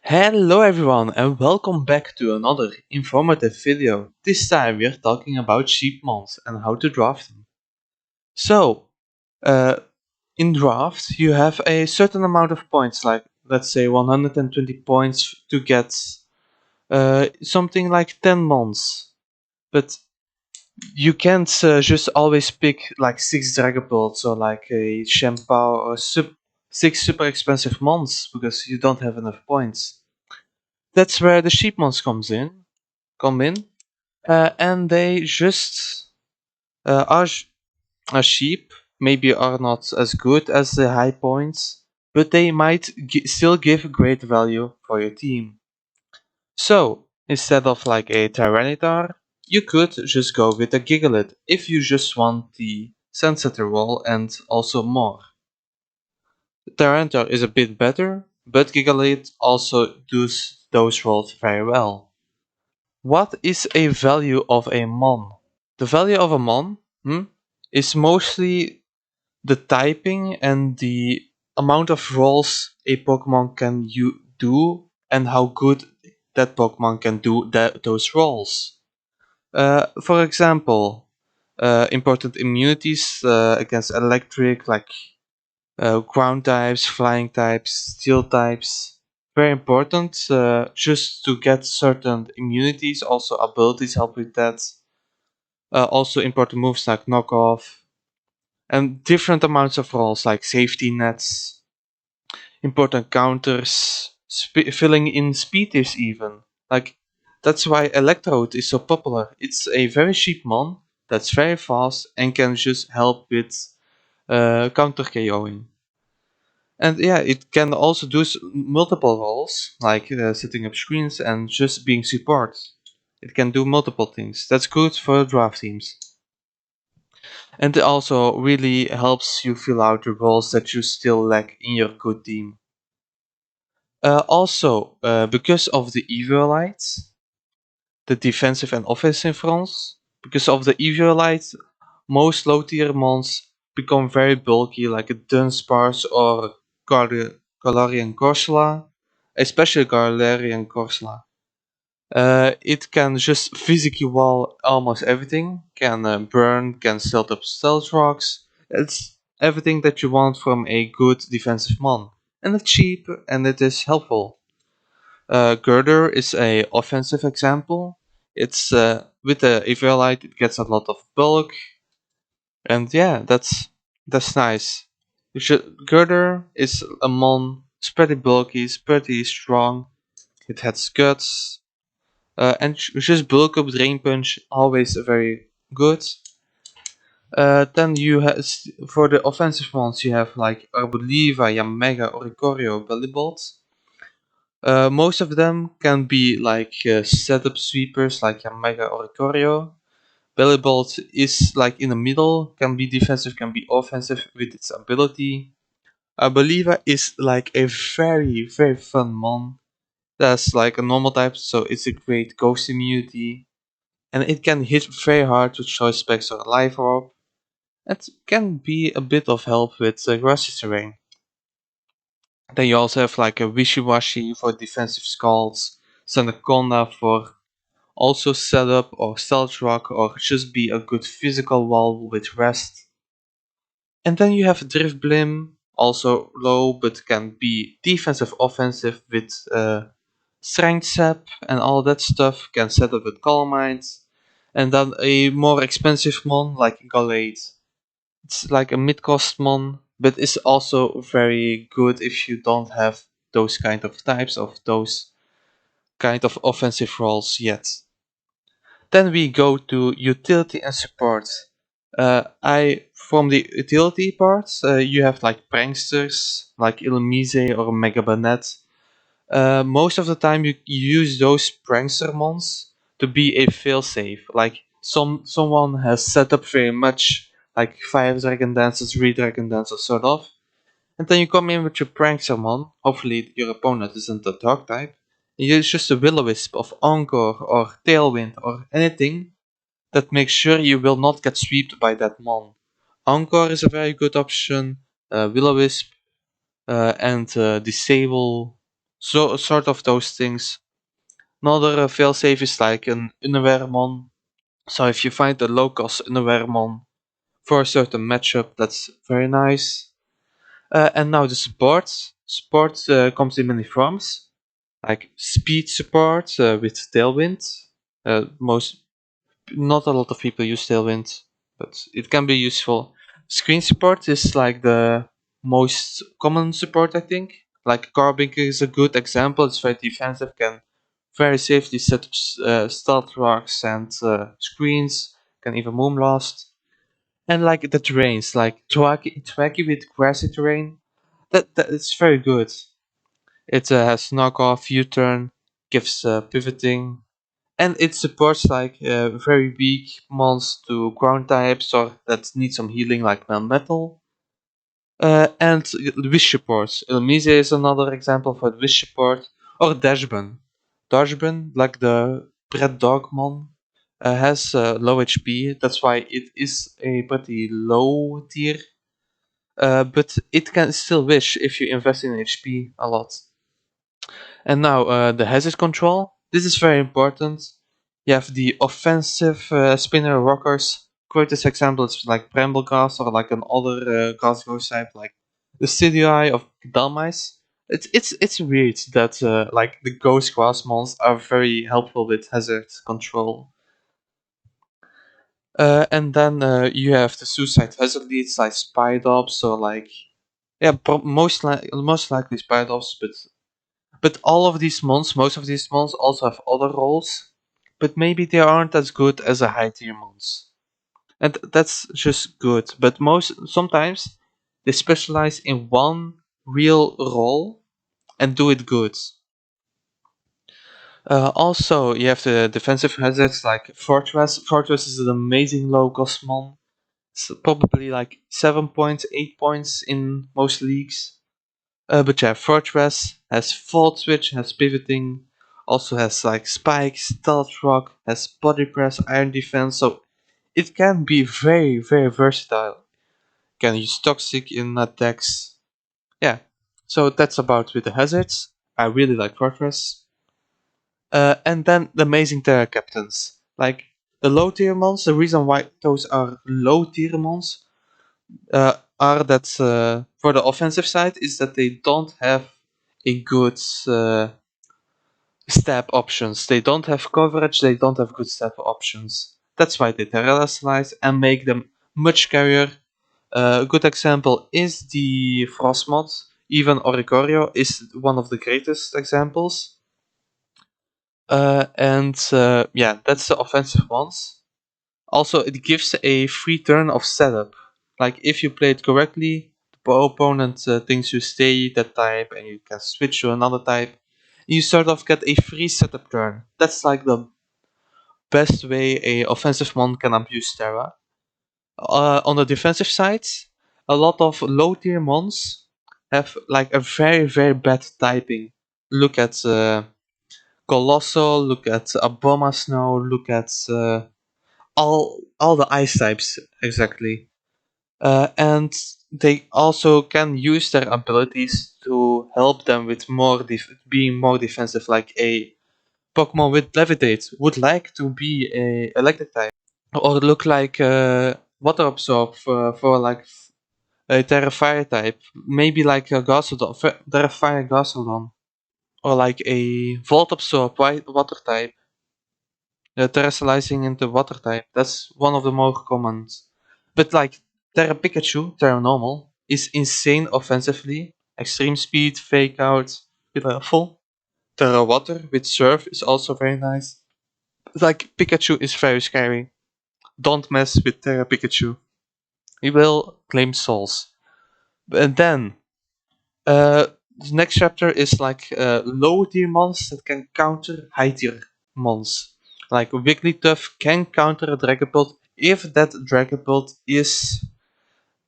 Hello everyone and welcome back to another informative video. This time we are talking about sheep mons and how to draft them. So, uh, in draft you have a certain amount of points, like let's say 120 points to get something like 10 mons. But you can't just always pick like 6 dragapults or like a shampoo or 6 super expensive mons because you don't have enough points. That's where the sheep mons come in, and they just are sheep. Maybe are not as good as the high points, but they might still give great value for your team. So instead of like a Tyranitar, you could just go with a Gigalit if you just want the Sensitor roll and also more. Tyranitar is a bit better, but Gigalit also does those rolls very well. What is a value of a mon? The value of a mon is mostly the typing and the amount of rolls a Pokemon can do and how good that Pokemon can do those rolls. For example, important immunities against electric, like ground types, flying types, steel types. Very important just to get certain immunities. Also, abilities help with that. Also, important moves like knockoff and different amounts of rolls like safety nets, important counters, filling in speed tiers even. Like that's why Electrode is so popular. It's a very cheap mon that's very fast and can just help with counter KOing. And yeah, it can also do multiple roles, like setting up screens and just being support. It can do multiple things. That's good for draft teams. And it also really helps you fill out the roles that you still lack in your good team. Because of the Eviolites, the defensive and offensive roles, because of the Eviolites, most low tier mons become very bulky, like a Dunsparce or Galarian Corsola, especially Galarian Corsola. It can just physically wall almost everything, can burn, can stealth up stealth rocks. It's everything that you want from a good defensive mon. And it's cheap and it is helpful. Girder is a offensive example. It's with the Eviolite it gets a lot of bulk, and yeah, that's nice. Girder is a mon, it's pretty bulky, it's pretty strong. It has guts, and just bulk up Drain Punch always very good. Then you have for the offensive ones you have like Arboliva, Yamega, Oricorio, Bellibolt. Most of them can be like setup sweepers like Yamega or Oricorio. Bellibolt is like in the middle, can be defensive, can be offensive with its ability. Arboliva is like a very fun mon. That's like a normal type, so it's a great ghost immunity. And it can hit very hard with Choice Specs or Life Orb. It can be a bit of help with grassy terrain. Then you also have like a Wishy-Washy for defensive skulls, Sanaconda for also setup or stealth rock or just be a good physical wall with rest. And then you have Driftblim, also low but can be defensive offensive with strength sap and all that stuff, can set up with Calm Minds. And then a more expensive mon like Gallade. It's like a mid-cost mon, but it's also very good if you don't have those kind of types of those kind of offensive roles yet. Then we go to utility and support. I from the utility parts, you have like pranksters like Illumise or Megabanet. Most of the time you use those prankster mons to be a failsafe. Like someone has set up very much like 5 Dragon Dances, 3 Dragon Dances sort of. And then you come in with your prankster mon. Hopefully your opponent isn't a dark type. And you use just a Will-O-Wisp of Encore or Tailwind or anything that makes sure you will not get swept by that mon. Encore is a very good option. Will-O-Wisp and Disable So sort of those things. Another failsafe is like an unaware mon. So if you find a low cost unaware mon for a certain matchup, that's very nice. And now the support. Support comes in many forms, like speed support with Tailwind. Most Not a lot of people use Tailwind, but it can be useful. Screen support is like the most common support, I think. Like Carbink is a good example. It's very defensive, can very safely set up stealth rocks and screens, can even moonblast. And like the terrains, like Twaggy with grassy terrain, that is very good. It has knockoff, U-turn, gives pivoting, and it supports like very weak mons to ground types or that need some healing like metal. And wish support. Ilmise is another example for wish support. Or Dashbun. Dashbun, like the Bread Dogmon, has low HP. That's why it is a pretty low tier. But it can still wish if you invest in HP a lot. And now the hazard control. This is very important. You have the offensive spinner rockers. Greatest example is like Bramblegrass or like another grass growth type like the Studii of Dalmice. It's weird that like the ghost grass mons are very helpful with hazard control. And then you have the suicide hazard leads like Spidops or like yeah most likely Spidops, but all of these mons, most of these mons also have other roles, but maybe they aren't as good as a high tier mons. And that's just good. But sometimes they specialize in one real role and do it good. Also, you have the defensive hazards like Fortress. Fortress is an amazing low cost mon. It's probably like 7 points, 8 points in most leagues. But yeah, Fortress has Volt Switch, has pivoting, also has like spikes, stealth rock, has body press, iron defense, so it can be very, very versatile. Can use toxic in attacks. Yeah, so that's about with the hazards. I really like Fortress. And then the amazing Terra Captains. Like the low tier mons, the reason why those are low tier mons are that for the offensive side is that they don't have a good stab options. They don't have coverage, they don't have good stab options. That's why they terrestrialize and make them much scarier. A good example is the Frost mod. Even Oricorio is one of the greatest examples. And yeah, that's the offensive ones. Also, it gives a free turn of setup. Like if you play it correctly, the opponent thinks you stay that type and you can switch to another type. You sort of get a free setup turn. That's like the best way a offensive mon can abuse Terra. On the defensive side, a lot of low tier mons have like a very very bad typing. Look at Colossal, look at Aboma Snow, look at all the ice types exactly. And they also can use their abilities to help them with being more defensive. Like a Pokemon with Levitate would like to be a electric type, or look like Water Absorb for like a Terra Fire type. Maybe like a Gastrodon, Terra Fire Gastrodon, or like a Volt Absorb Water type. Terrestrializing into Water type. That's one of the more common. But like Terra Pikachu, Terra Normal, is insane offensively. Extreme speed, fake out, full. Terra Water with Surf is also very nice. Like Pikachu is very scary. Don't mess with Terra Pikachu. He will claim souls. And then the next chapter is like low tier mons that can counter high tier mons. Like Wigglytuff can counter a Dragapult if that Dragapult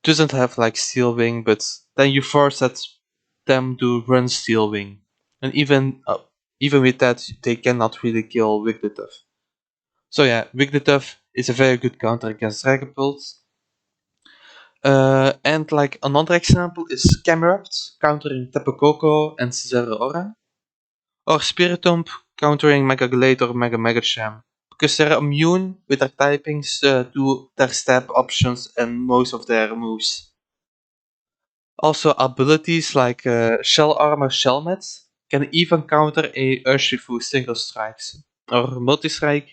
doesn't have like Steel Wing, but then you force them to run Steel Wing, and even with that they cannot really kill Wigglytuff. So yeah, Wigglytuff is a very good counter against Dragapult. And like another example is Camerupt countering Tapu Koko and Zeraora. Or Spiritomb countering Mega Glade or Mega Megacham, because they're immune with their typings to their stab options and most of their moves. Also, abilities like Shell Armor Shellmet can even counter a Urshifu single strikes. Or Multi-Strike,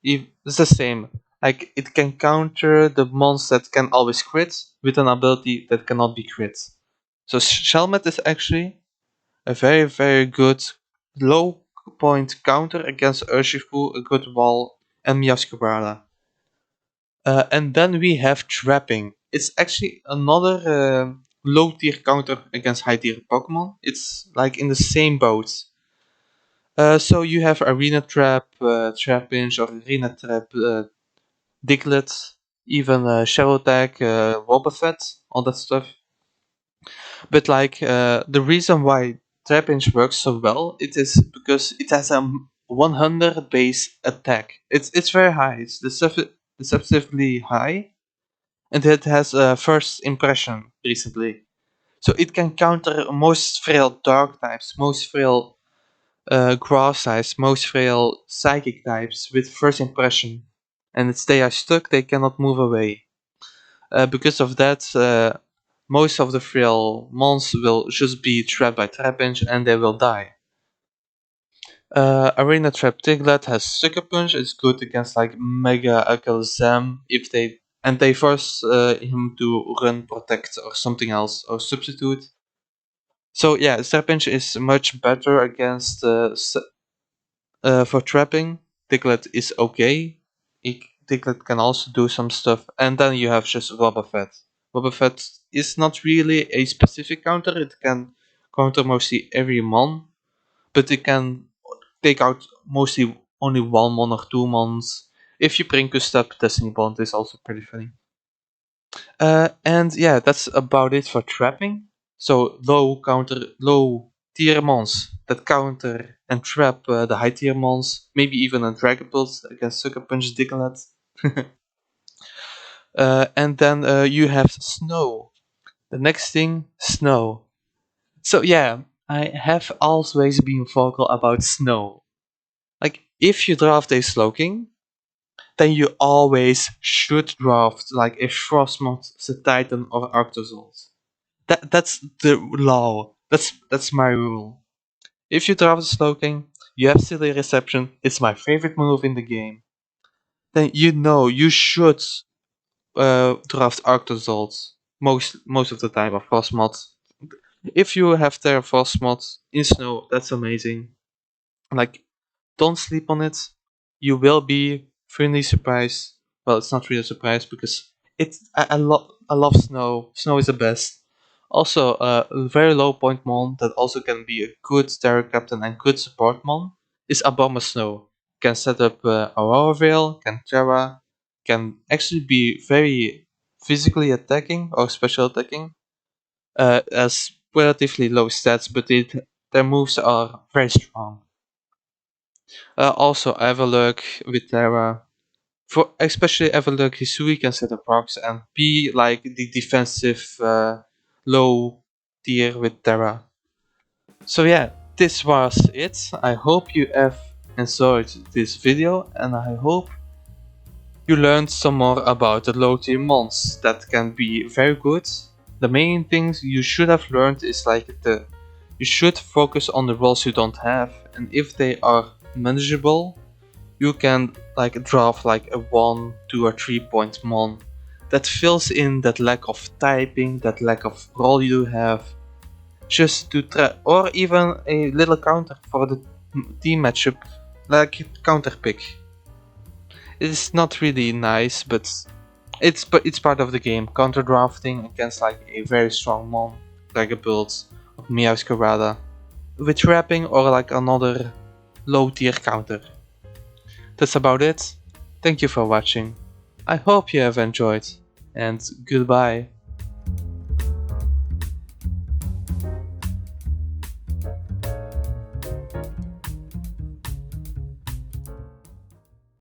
it's the same. Like, it can counter the mons that can always crit with an ability that cannot be crit. So Shelmet is actually a very, very good low point counter against Urshifu, a good wall, and Miasquarada. And then we have Trapping. It's actually another low tier counter against high tier Pokemon. It's like in the same boat. So you have Arena Trap, Trapinch, or Arena Trap, Diglett, even Shadow Tag, Wobbuffet, all that stuff. But like the reason why Trapinch works so well, it is because it has a 100 base attack. It's very high. It's deceptively high, and it has a first impression recently. So it can counter most frail dark types, most frail grass types, most frail psychic types with first impression. And if they are stuck, they cannot move away. Because of that, most of the frail mons will just be trapped by Trapinch and they will die. Arena Trap Tiglet has Sucker Punch. It's good against like Mega Alakazam if they force him to run Protect or something else or Substitute. So yeah, Trapinch is much better against for trapping. Tiglet is okay. Tiglet can also do some stuff, and then you have just Wobbuffet. Wobbuffet is not really a specific counter. It can counter mostly every mon, but it can take out mostly only one mon or two mons. If you bring Gustap, Destiny Bond is also pretty funny. And yeah, that's about it for trapping. So low tier mons that counter and trap the high tier mons, maybe even a Dragapult against Sucker Punch Diglett. And then you have Snow. The next thing, Snow. So yeah, I have always been vocal about Snow. Like, if you draft a Slowking, then you always should draft like a Frostmoth, Titan, or Arctozolt. That's the law. That's my rule. If you draft a Slowking, you have Silly Reception, it's my favorite move in the game, then you know you should draft Arctozolt most of the time, or Frostmoth. If you have their Frostmoth in Snow, that's amazing. Like, don't sleep on it. You will be friendly surprised. Well, it's not really a surprise because I love Snow. Snow is the best. Also, a very low point mon that also can be a good Terror Captain and good support mon is Aboma Snow. Can set up Aurora Veil, can Terra, can actually be very physically attacking or special attacking, as relatively low stats, but their moves are very strong. Also, Everlook with Terra. For especially Everlook, Hisui can set up rocks and be like the defensive low tier with Terra. So yeah, this was it. I hope you have enjoyed this video and I hope you learned some more about the low tier mons that can be very good. The main things you should have learned is like you should focus on the roles you don't have, and if they are manageable, you can like draft like a 1, 2 or 3 point mon that fills in that lack of typing, that lack of role you have, just to try, or even a little counter for the team matchup, like counter pick. It's not really nice, but it's part of the game. Counter drafting against like a very strong mon, like a build of Miasquarada, with trapping or like another low tier counter. That's about it. Thank you for watching. I hope you have enjoyed, and goodbye.